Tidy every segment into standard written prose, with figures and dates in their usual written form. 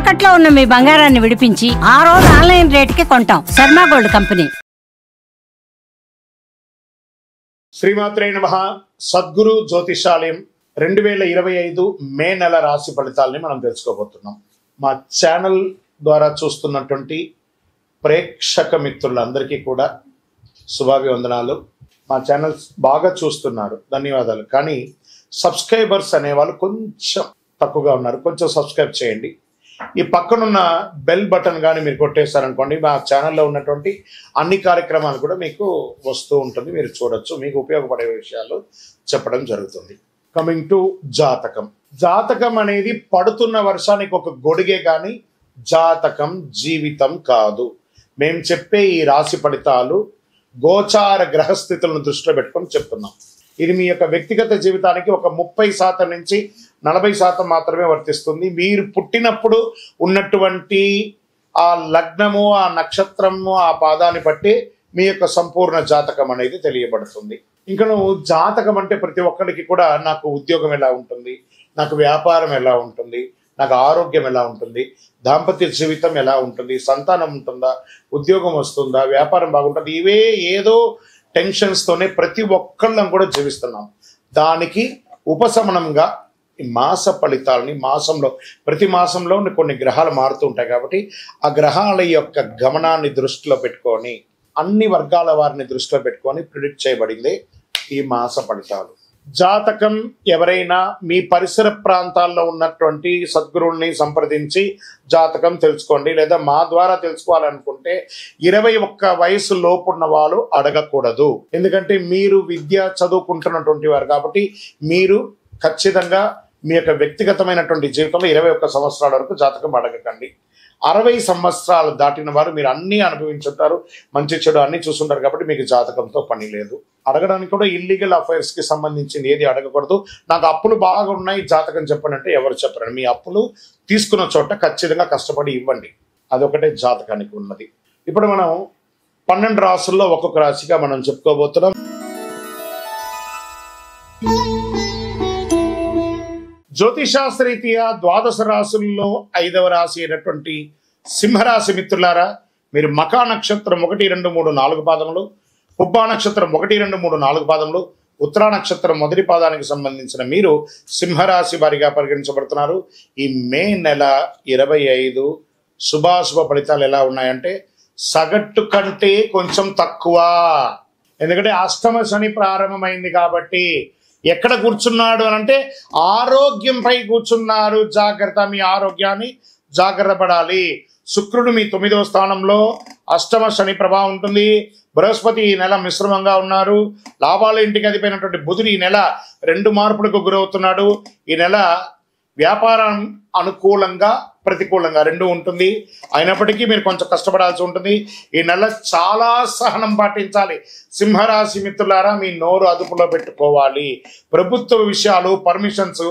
తాకట్లో ఉన్న మీ బంగారాన్ని విడిపించి ఆ రోజు ఆన్లైన్ రేటుకి కొంటాం. Sharma gold company. శ్రీమాత్రే నమః. సద్గురు జ్యోతిషాలయం 2025 మే నెల రాశి ఫలితాలని మనం తెలుసుకోబోతున్నాం. మా ఛానల్ ద్వారా చూస్తున్నటువంటి ప్రేక్షక మిత్రులందరికీ కూడా శుభాభివందనాలు. మా ఛానల్ బాగా చూస్తున్నారు, ధన్యవాదాలు. కానీ సబ్స్క్రైబర్స్ అనేవాళ్ళు కొంచెం తక్కువగా ఉన్నారు. కొంచెం సబ్స్క్రైబ్ చేయండి. ఈ పక్కనున్న బెల్ బటన్ కానీ మీరు కొట్టేస్తారనుకోండి, మా ఛానల్లో ఉన్నటువంటి అన్ని కార్యక్రమాలు కూడా మీకు వస్తూ ఉంటుంది, మీరు చూడొచ్చు. మీకు ఉపయోగపడే విషయాలు చెప్పడం జరుగుతుంది. కమింగ్ టు జాతకం. జాతకం అనేది పడుతున్న వర్షానికి ఒక గొడుగే కానీ జాతకం జీవితం కాదు. మేము చెప్పే ఈ రాశి ఫలితాలు గోచార గ్రహస్థితులను దృష్టిలో పెట్టుకొని చెప్తున్నాం. ఇది మీ యొక్క వ్యక్తిగత జీవితానికి ఒక 30% నుంచి 40% మాత్రమే వర్తిస్తుంది. మీరు పుట్టినప్పుడు ఉన్నటువంటి ఆ లగ్నము, ఆ నక్షత్రము, ఆ పాదాన్ని బట్టి మీ యొక్క సంపూర్ణ జాతకం అనేది తెలియబడుతుంది. ఇంకా నువ్వు జాతకం అంటే ప్రతి ఒక్కరికి కూడా నాకు ఉద్యోగం ఎలా ఉంటుంది, నాకు వ్యాపారం ఎలా ఉంటుంది, నాకు ఆరోగ్యం ఎలా ఉంటుంది, దాంపత్య జీవితం ఎలా ఉంటుంది, సంతానం ఉంటుందా, ఉద్యోగం వస్తుందా, వ్యాపారం బాగుంటుంది, ఇవే ఏదో టెన్షన్స్తోనే ప్రతి ఒక్కళ్ళం కూడా జీవిస్తున్నాం. దానికి ఉపశమనంగా ఈ మాస ఫలితాలని ప్రతి మాసంలో కొన్ని గ్రహాలు మారుతూ ఉంటాయి కాబట్టి ఆ గ్రహాల యొక్క గమనాన్ని దృష్టిలో పెట్టుకొని అన్ని వర్గాల వారిని దృష్టిలో పెట్టుకొని ప్రిడిక్ట్ చేయబడింది ఈ మాస ఫలితాలు. జాతకం ఎవరైనా మీ పరిసర ప్రాంతాల్లో ఉన్నటువంటి సద్గురువుల్ని సంప్రదించి జాతకం తెలుసుకోండి. లేదా మా ద్వారా తెలుసుకోవాలనుకుంటే 21 వయసు లోపున్న వాళ్ళు అడగకూడదు. ఎందుకంటే మీరు విద్య చదువుకుంటున్నటువంటి వారు కాబట్టి మీరు ఖచ్చితంగా మీ యొక్క వ్యక్తిగతమైనటువంటి జీవితంలో 21 సంవత్సరాల వరకు జాతకం అడగకండి. 60 సంవత్సరాలు దాటిన వారు మీరు అన్నీ అనుభవించుంటారు, మంచి చెడు అన్నీ చూస్తుంటారు కాబట్టి మీకు జాతకంతో పని లేదు. అడగడానికి కూడా ఇల్లీగల్ అఫైర్స్కి సంబంధించింది ఏది అడగకూడదు. నాకు అప్పులు బాగా ఉన్నాయి, జాతకం చెప్పనంటే ఎవరు చెప్పరండి. మీ అప్పులు తీసుకున్న చోట ఖచ్చితంగా కష్టపడి ఇవ్వండి, అదొకటే జాతకానికి ఉన్నది. ఇప్పుడు మనం 12 రాసుల్లో ఒక్కొక్క రాశిగా మనం చెప్పుకోబోతున్నాం. జ్యోతిషాస్త్రరీత్యా 12 రాశుల్లో 5వ రాశి అయినటువంటి సింహరాశి మిత్రులారా, మీరు మఖా నక్షత్రం 1, 2, 3, 4 పాదములు, పుబ్బా నక్షత్రం 1, 2, 3, 4 పాదములు, ఉత్తరా నక్షత్రం మొదటి పాదానికి సంబంధించిన మీరు సింహరాశి వారిగా పరిగణించబడుతున్నారు. ఈ మే నెల 25 శుభాశుభ ఫలితాలు ఎలా ఉన్నాయంటే సగటు కంటే కొంచెం తక్కువ. ఎందుకంటే అష్టమ శని ప్రారంభమైంది కాబట్టి ఎక్కడ కూర్చున్నాడు అని అంటే ఆరోగ్యంపై కూర్చున్నారు. జాగ్రత్త, మీ ఆరోగ్యాన్ని జాగ్రత్త పడాలి. శుక్రుడు మీ 9వ స్థానంలో, అష్టమ శని ప్రభావం ఉంటుంది. బృహస్పతి ఈ నెల మిశ్రమంగా ఉన్నారు. లాభాల ఇంటికి అధిపైనటువంటి బుధుడు ఈ నెల 2 మార్పులకు గురవుతున్నాడు. ఈ నెల వ్యాపారం అనుకూలంగా ప్రతికూలంగా 2 ఉంటుంది. అయినప్పటికీ మీరు కొంచెం కష్టపడాల్సి ఉంటుంది. ఈ నెల చాలా సహనం పాటించాలి. సింహరాశి మిత్రులారా, మీ నోరు అదుపులో పెట్టుకోవాలి. ప్రభుత్వ విషయాలు, పర్మిషన్స్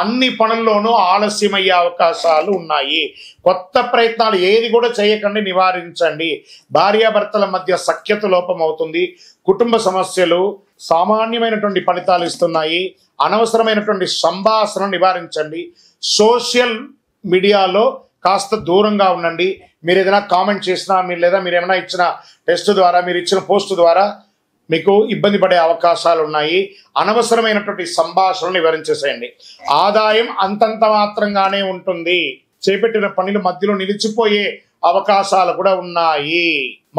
అన్ని పనుల్లోనూ ఆలస్యమయ్యే అవకాశాలు ఉన్నాయి. కొత్త ప్రయత్నాలు ఏది కూడా చేయకండి, నివారించండి. భార్యాభర్తల మధ్య సఖ్యత లోపం అవుతుంది. కుటుంబ సమస్యలు సామాన్యమైనటువంటి ఫలితాలు ఇస్తున్నాయి. అనవసరమైనటువంటి సంభాషణ నివారించండి. సోషల్ మీడియాలో కాస్త దూరంగా ఉండండి. మీరు ఏదైనా కామెంట్ చేసినా, లేదా మీరు ఏమైనా ఇచ్చిన టెస్ట్ ద్వారా, మీరు ఇచ్చిన పోస్ట్ ద్వారా మీకు ఇబ్బంది పడే అవకాశాలు ఉన్నాయి. అనవసరమైనటువంటి సంభాషణలు నివారించేసేయండి. ఆదాయం అంతంత మాత్రంగానే ఉంటుంది. చేపట్టిన పనులు మధ్యలో నిలిచిపోయే అవకాశాలు కూడా ఉన్నాయి.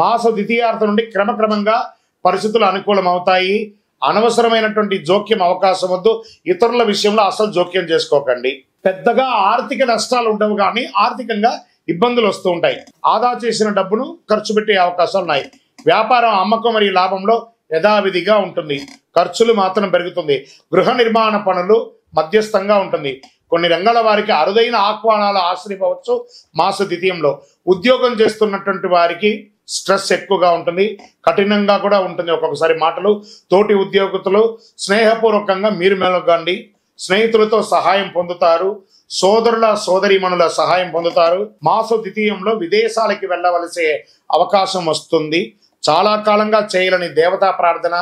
మాస ద్వితీయార్థం నుండి క్రమక్రమంగా పరిస్థితులు అనుకూలం అవుతాయి. అనవసరమైనటువంటి జోక్యం అవకాశం వద్దు. ఇతరుల విషయంలో అసలు జోక్యం చేసుకోకండి. పెద్దగా ఆర్థిక నష్టాలు ఉండవు, కానీ ఆర్థికంగా ఇబ్బందులు వస్తూ ఉంటాయి. ఆదా చేసిన డబ్బును ఖర్చు పెట్టే అవకాశాలు ఉన్నాయి. వ్యాపారం, అమ్మకం మరియు లాభంలో యథావిధిగా ఉంటుంది. ఖర్చులు మాత్రం పెరుగుతుంది. గృహ నిర్మాణ పనులు మధ్యస్థంగా ఉంటుంది. కొన్ని రంగాల వారికి అరుదైన ఆహ్వానాలు ఆశ్రయించవచ్చు. మాస ద్వితీయంలో ఉద్యోగం చేస్తున్నటువంటి వారికి స్ట్రెస్ ఎక్కువగా ఉంటుంది, కఠినంగా కూడా ఉంటుంది. ఒక్కొక్కసారి మాటలు తోటి ఉద్యోగులు స్నేహపూర్వకంగా మీరు మెలగండి. స్నేహితులతో సహాయం పొందుతారు. సోదరుల సోదరీమణుల సహాయం పొందుతారు. మాస ద్వితీయంలో విదేశాలకి వెళ్ళవలసే అవకాశం వస్తుంది. చాలా కాలంగా చేయలేని దేవతా ప్రార్థన,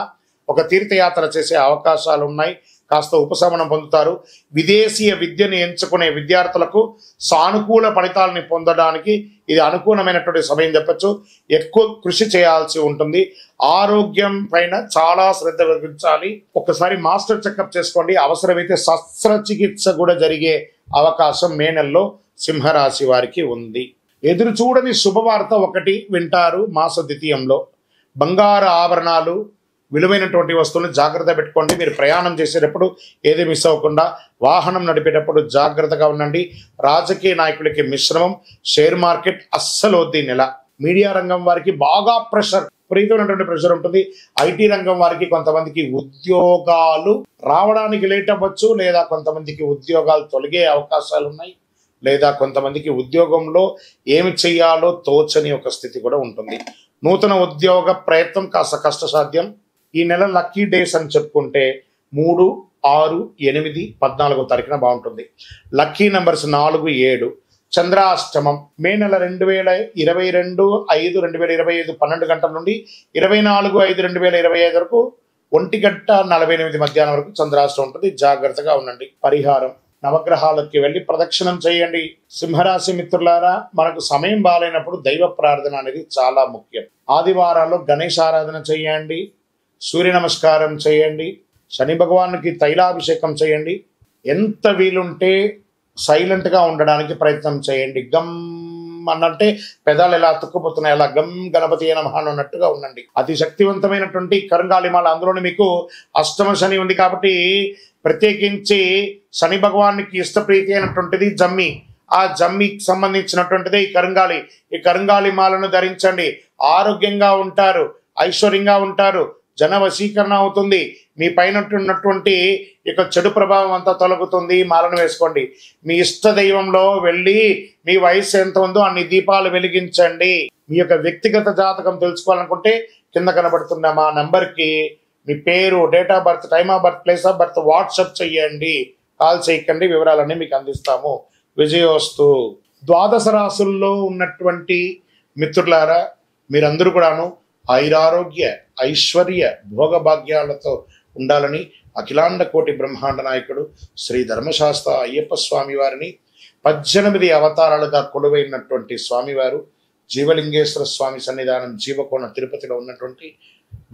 ఒక తీర్థయాత్ర చేసే అవకాశాలు ఉన్నాయి. కాస్త ఉపశమనం పొందుతారు. విదేశీయ విద్యను ఎంచుకునే విద్యార్థులకు సానుకూల ఫలితాలని పొందడానికి ఇది అనుకూలమైనటువంటి సమయం చెప్పచ్చు. ఎక్కువ కృషి చేయాల్సి ఉంటుంది. ఆరోగ్యం పైన చాలా శ్రద్ధ వహించాలి. ఒకసారి మాస్టర్ చెకప్ చేసుకోండి. అవసరమైతే శస్త్రచికిత్స కూడా జరిగే అవకాశం మే నెలలో సింహరాశి వారికి ఉంది. ఎదురు చూడని శుభవార్త ఒకటి వింటారు మాస ద్వితీయంలో. బంగారు ఆభరణాలు, విలువైనటువంటి వస్తువులను జాగ్రత్త పెట్టుకోండి. మీరు ప్రయాణం చేసేటప్పుడు ఏది మిస్ అవ్వకుండా, వాహనం నడిపేటప్పుడు జాగ్రత్తగా ఉండండి. రాజకీయ నాయకులకి మిశ్రమం. షేర్ మార్కెట్ అస్సలు వద్దు ఈ నెల. మీడియా రంగం వారికి బాగా ప్రెషర్, విపరీతమైనటువంటి ప్రెషర్ ఉంటుంది. ఐటీ రంగం వారికి కొంతమందికి ఉద్యోగాలు రావడానికి లేట్ అవ్వచ్చు, లేదా కొంతమందికి ఉద్యోగాలు తొలగే అవకాశాలు ఉన్నాయి, లేదా కొంతమందికి ఉద్యోగంలో ఏమి చేయాలో తోచని ఒక స్థితి కూడా ఉంటుంది. నూతన ఉద్యోగ ప్రయత్నం కాస్త కష్టసాధ్యం. ఈ నెల లక్కీ డేస్ అని చెప్పుకుంటే 3, 6, 8, 14 తారీఖున బాగుంటుంది. Lucky numbers 4, 7. చంద్రాష్టమం మే నెల 2022 5 2025 12 గంటల నుండి 24 5 2025 వరకు 1:48 మధ్యాహ్నం వరకు చంద్రాష్టమం ఉంటుంది. జాగ్రత్తగా ఉండండి. పరిహారం: నవగ్రహాలకి వెళ్ళి ప్రదక్షిణం చేయండి. సింహరాశి మిత్రులారా, మనకు సమయం బాగాలేనప్పుడు దైవ ప్రార్థన అనేది చాలా ముఖ్యం. ఆదివారాల్లో గణేష్ ఆరాధన చేయండి, సూర్య నమస్కారం చేయండి, శని భగవానుకి తైలాభిషేకం చేయండి. ఎంత వీలుంటే సైలెంట్గా ఉండడానికి ప్రయత్నం చేయండి. గమ్ అన్నంటే పెదాలు ఎలా తుక్కుపోతున్నాయి, అలా గమ్ గణపతి నమః అన్నట్టుగా ఉండండి. అతి శక్తివంతమైనటువంటి కరంగాళిమాల, అందులోని మీకు అష్టమ శని ఉంది కాబట్టి ప్రత్యేకించి శని భగవానికి ఇష్టప్రీతి అయినటువంటిది జమ్మి. ఆ జమ్మికి సంబంధించినటువంటిదే ఈ కరంగాళి. ఈ కరంగాళి మాలను ధరించండి. ఆరోగ్యంగా ఉంటారు, ఐశ్వర్యంగా ఉంటారు, జన వశీకరణ అవుతుంది. మీ పైన ఉన్నటువంటి ఇక చెడు ప్రభావం అంతా తొలగుతుంది. మాలను వేసుకోండి. మీ ఇష్ట దైవంలో వెళ్ళి మీ వయసు ఎంత ఉందో అన్ని దీపాలు వెలిగించండి. మీ యొక్క వ్యక్తిగత జాతకం తెలుసుకోవాలనుకుంటే కింద కనబడుతున్న మా నంబర్కి మీ పేరు, date of birth, time of birth, place of birth WhatsApp చేయండి. కాల్ చేయకండి, వివరాలన్నీ మీకు అందిస్తాము. విజయోస్తు. ద్వాదశ రాశుల్లో ఉన్నటువంటి మిత్రులారా, మీరందరూ కూడాను ఐరారోగ్య, ఐశ్వర్య, భోగభాగ్యాలతో ఉండాలని అఖిలాండ కోటి బ్రహ్మాండ నాయకుడు శ్రీ ధర్మశాస్త్ర అయ్యప్ప స్వామి వారిని 18 అవతారాలుగా కొలువైనటువంటి స్వామివారు జీవలింగేశ్వర స్వామి సన్నిధానం జీవకోణ తిరుపతిలో ఉన్నటువంటి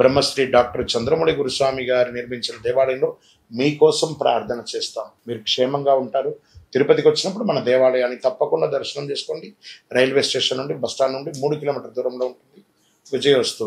బ్రహ్మశ్రీ డాక్టర్ చంద్రమౌళి గురుస్వామి గారు నిర్మించిన దేవాలయంలో మీకోసం ప్రార్థన చేస్తాం. మీరు క్షేమంగా ఉంటారు. తిరుపతికి వచ్చినప్పుడు మన దేవాలయాన్ని తప్పకుండా దర్శనం చేసుకోండి. రైల్వే స్టేషన్ నుండి, బస్టాండ్ నుండి 3 కిలోమీటర్ల దూరంలో ఉంటుంది. విజయోస్తు.